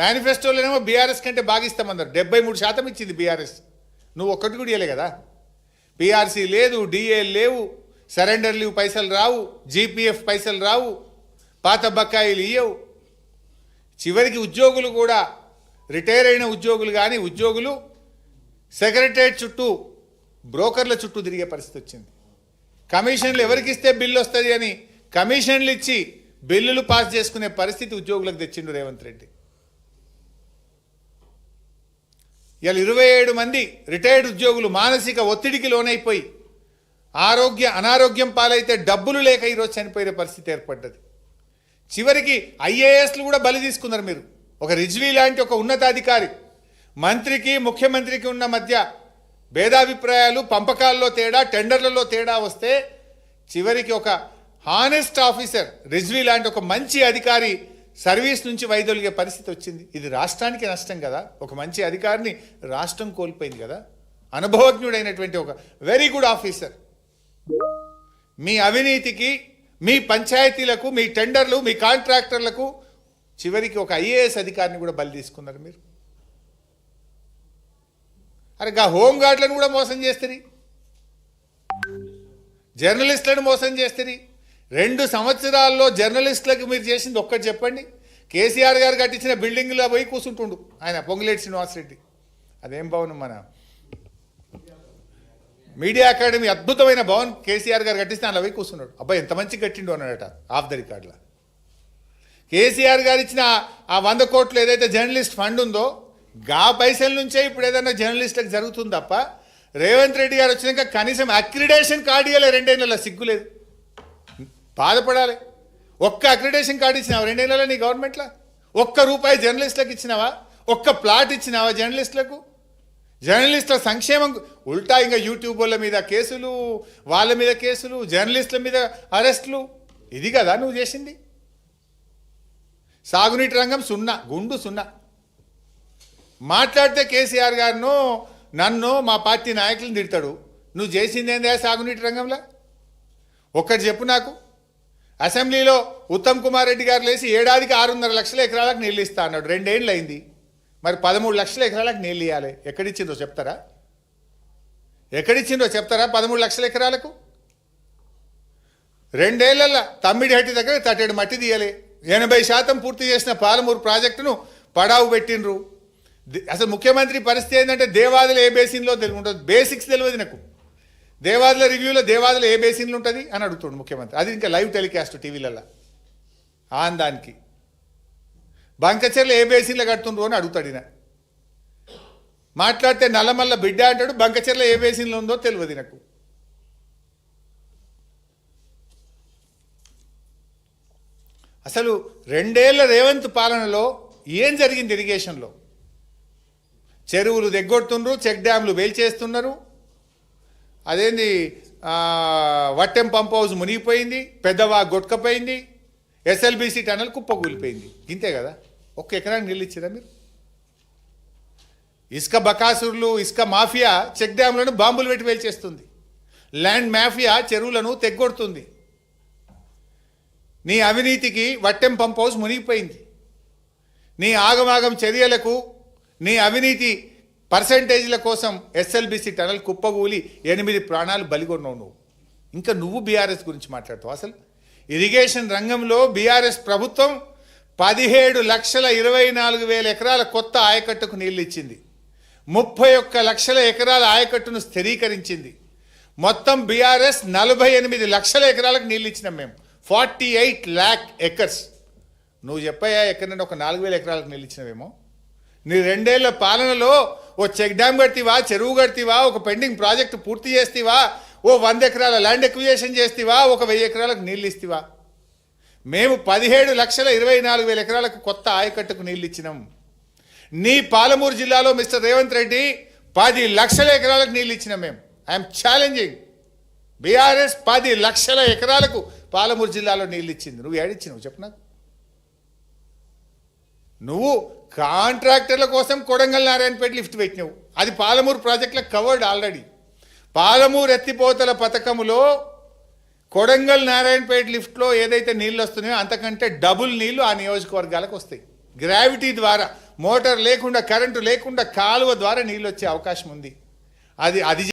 మేనిఫెస్టోలోనేమో BRS కంటే బాగా ఇస్తామన్నారు. 73% ఇచ్చింది బీఆర్ఎస్. నువ్వు ఒక్కటి కూడా ఇవ్వలే కదా. పీఆర్సీ లేదు, డిఏ లేవు, సరెండర్ లీవ్ పైసలు రావు, జీపీఎఫ్ పైసలు రావు, పాత బకాయిలు ఇయ్యవు. చివరికి ఉద్యోగులు కూడా రిటైర్ అయిన ఉద్యోగులు కానీ ఉద్యోగులు సెక్రటరేట్ చుట్టూ బ్రోకర్ల చుట్టూ తిరిగే పరిస్థితి వచ్చింది. కమిషన్లు ఎవరికి ఇస్తే బిల్లు వస్తుంది అని కమిషన్లు ఇచ్చి బిల్లులు పాస్ చేసుకునే పరిస్థితి ఉద్యోగులకు తెచ్చిండు రేవంత్ రెడ్డి. ఇవాళ 27 మంది రిటైర్డ్ ఉద్యోగులు మానసిక ఒత్తిడికి లోనైపోయి అనారోగ్యం పాలైతే డబ్బులు లేక ఈరోజు చనిపోయే పరిస్థితి ఏర్పడ్డది. చివరికి ఐఏఎస్లు కూడా బలి తీసుకున్నారు మీరు. ఒక రిజ్వీ లాంటి ఒక ఉన్నతాధికారి మంత్రికి ముఖ్యమంత్రికి ఉన్న మధ్య భేదాభిప్రాయాలు, పంపకాల్లో తేడా, టెండర్లలో తేడా వస్తే చివరికి ఒక హానెస్ట్ ఆఫీసర్ రిజ్వీ లాంటి ఒక మంచి అధికారి సర్వీస్ నుంచి వైదొలిగే పరిస్థితి వచ్చింది. ఇది రాష్ట్రానికి నష్టం కదా. ఒక మంచి అధికారిని రాష్ట్రం కోల్పోయింది కదా. అనుభవజ్ఞుడైనటువంటి ఒక వెరీ గుడ్ ఆఫీసర్ మీ అవినీతికి, మీ పంచాయతీలకు, మీ టెండర్లు, మీ కాంట్రాక్టర్లకు చివరికి ఒక ఐఏఎస్ అధికారిని కూడా బలి తీసుకున్నారు మీరు. అరే హోంగార్డులను కూడా మోసం చేస్తుంది, జర్నలిస్టులను మోసం చేస్తుంది. 2 సంవత్సరాల్లో జర్నలిస్టులకు మీరు చేసింది ఒక్కటి చెప్పండి. కేసీఆర్ గారు కట్టించిన బిల్డింగ్లో పోయి కూర్చుంటుండు ఆయన, పొంగులేటి శ్రీనివాసరెడ్డి. అదేం భవనం, మన మీడియా అకాడమీ అద్భుతమైన భవన్ కేసీఆర్ గారు కట్టిస్తే అలా పోయి కూర్చున్నాడు. అబ్బాయి ఎంత మంచి కట్టిండు అన్నాడట ఆఫ్ ద రికార్డులో. కేసీఆర్ గారు ఇచ్చిన ఆ 100 కోట్లు ఏదైతే జర్నలిస్ట్ ఫండ్ ఉందో గా పైసల నుంచే ఇప్పుడు ఏదైనా జర్నలిస్టులకు జరుగుతుంది తప్ప రేవంత్ రెడ్డి గారు వచ్చినాక కనీసం అక్రిడేషన్ కార్డు ఇవ్వలే 2 ఏళ్ళలో. సిగ్గులేదు, బాధపడాలి. ఒక్క అక్రిడేషన్ కార్డు ఇచ్చినావా 2 ఏళ్ళలో నీ గవర్నమెంట్లో? ₹1 జర్నలిస్టులకు ఇచ్చినావా? ఒక్క ప్లాట్ ఇచ్చినావా జర్నలిస్టులకు? జర్నలిస్టుల సంక్షేమం ఉల్టా ఇంకా యూట్యూబ్ వాళ్ళ మీద కేసులు, వాళ్ళ మీద కేసులు, జర్నలిస్టుల మీద అరెస్టులు. ఇది కదా నువ్వు చేసింది. సాగునీటి రంగం సున్నా, గుండు సున్నా. మాట్లాడితే కేసీఆర్ గారినో నన్ను మా పార్టీ నాయకులను తిడతాడు. నువ్వు చేసింది ఏందా సాగునీటి రంగంలో? ఒక్కటి చెప్పు నాకు. అసెంబ్లీలో ఉత్తమ్ కుమార్ రెడ్డి గారు లేచి ఏడాదికి 6.5 లక్షల ఎకరాలకు నీళ్ళు ఇస్తా అన్నాడు. 2 ఏళ్ళు అయింది. మరి 13 లక్షల ఎకరాలకు నీళ్ళు ఇవ్వాలి. ఎక్కడిచ్చిందో చెప్తారా? 13 లక్షల ఎకరాలకు? 2 ఏళ్లలో తమ్మిడిహట్టి దగ్గర తట్టేడు మట్టి తీయాలి. 80% పూర్తి చేసిన పాలమూరు ప్రాజెక్టును పడావు పెట్టినరు. అసలు ముఖ్యమంత్రి పరిస్థితి ఏంటంటే దేవాదుల ఏ బేసిన్లో ఉంటుంది, బేసిక్స్ తెలియదు నాకు. దేవాదుల రివ్యూలో దేవాదుల ఏ బేసిన్లు ఉంటుంది అని అడుగుతాడు ముఖ్యమంత్రి. అది ఇంకా లైవ్ టెలికాస్ట్ టీవీలలో ఆందానికి. బంకచెర్ల ఏ బేసిన్లో కడుతుండ్రు అని అడుగుతాడు ఈయన. మాట్లాడితే నల్లమల్ల బిడ్డ అంటాడు. బంకచెర్ల ఏ బేసిన్లో ఉందో తెలియదు నాకు. అసలు 2 ఏళ్ల రేవంత్ పాలనలో ఏం జరిగింది? ఇరిగేషన్లో చెరువులు దిగ్గొడుతుండ్రు, చెక్ డ్యామ్లు వేల్చేస్తున్నారు. అదేంది వట్టెం పంప్ హౌస్ మునిగిపోయింది, పెద్దవా గొట్టుకపోయింది, ఎస్ఎల్బీసీ టనల్ కుప్పకూలిపోయింది. ఇంతే కదా. 1 ఎకరానికి నీళ్ళు ఇచ్చారా మీరు? ఇసుక బకాసురులు, ఇసుక మాఫియా చెక్ డ్యామ్లను బాంబులు పెట్టి వేల్చేస్తుంది. ల్యాండ్ మాఫియా చెరువులను తెగ్గొడుతుంది. నీ అవినీతికి వట్టెం పంప్ హౌస్ మునిగిపోయింది. నీ ఆగమాగం చర్యలకు, నీ అవినీతి పర్సంటేజ్ల కోసం ఎస్ఎల్బీసీ టనల్ కుప్పగూలి 8 ప్రాణాలు బలిగొన్నావు నువ్వు. ఇంకా నువ్వు బీఆర్ఎస్ గురించి మాట్లాడుతావు. అసలు ఇరిగేషన్ రంగంలో బీఆర్ఎస్ ప్రభుత్వం 17,24,000 ఎకరాల కొత్త ఆయకట్టుకు నీళ్ళు ఇచ్చింది. 31 లక్షల ఎకరాల ఆయకట్టును స్థిరీకరించింది. మొత్తం బీఆర్ఎస్ 48 లక్షల ఎకరాలకు నీళ్ళు ఇచ్చినాం మేము. 48 lakh acres. నువ్వు చెప్పాయా ఎక్కడైనా ఒక 4,000 ఎకరాలకు నీళ్ళు ఇచ్చినవేమో? నీ 2 ఏళ్ల పాలనలో ఓ చెక్ డ్యామ్ కడితేవా, చెరువు కడితేవా, ఒక పెండింగ్ ప్రాజెక్టు పూర్తి చేస్తేవా, ఓ 100 ఎకరాల ల్యాండ్ ఎక్విజేషన్ చేస్తేవా, ఒక 1000 ఎకరాలకు నీళ్ళు ఇస్తేవా? మేము 17,24,000 ఎకరాలకు కొత్త ఆయకట్టుకు నీళ్ళు ఇచ్చినాం. నీ పాలమూరు జిల్లాలో మిస్టర్ రేవంత్ రెడ్డి 10 లక్షల ఎకరాలకు నీళ్ళు ఇచ్చినాం మేము. I'm challenging. బీఆర్ఎస్ 10 లక్షల ఎకరాలకు పాలమూరు జిల్లాలో నీళ్ళు ఇచ్చింది. నువ్వు ఏడిచ్చినావు చెప్పు నాకు. నువ్వు కాంట్రాక్టర్ల కోసం కొడంగల్ నారాయణపేట లిఫ్ట్ పెట్టినావు. అది పాలమూరు ప్రాజెక్టులకు కవర్డ్ ఆల్రెడీ. పాలమూరు ఎత్తిపోతల పథకములో కొడంగల్ నారాయణపేట లిఫ్ట్లో ఏదైతే నీళ్ళు వస్తున్నాయో అంతకంటే డబుల్ నీళ్లు ఆ నియోజకవర్గాలకు వస్తాయి. గ్రావిటీ ద్వారా మోటార్ లేకుండా కరెంటు లేకుండా కాలువ ద్వారా నీళ్ళు వచ్చే అవకాశం ఉంది. అది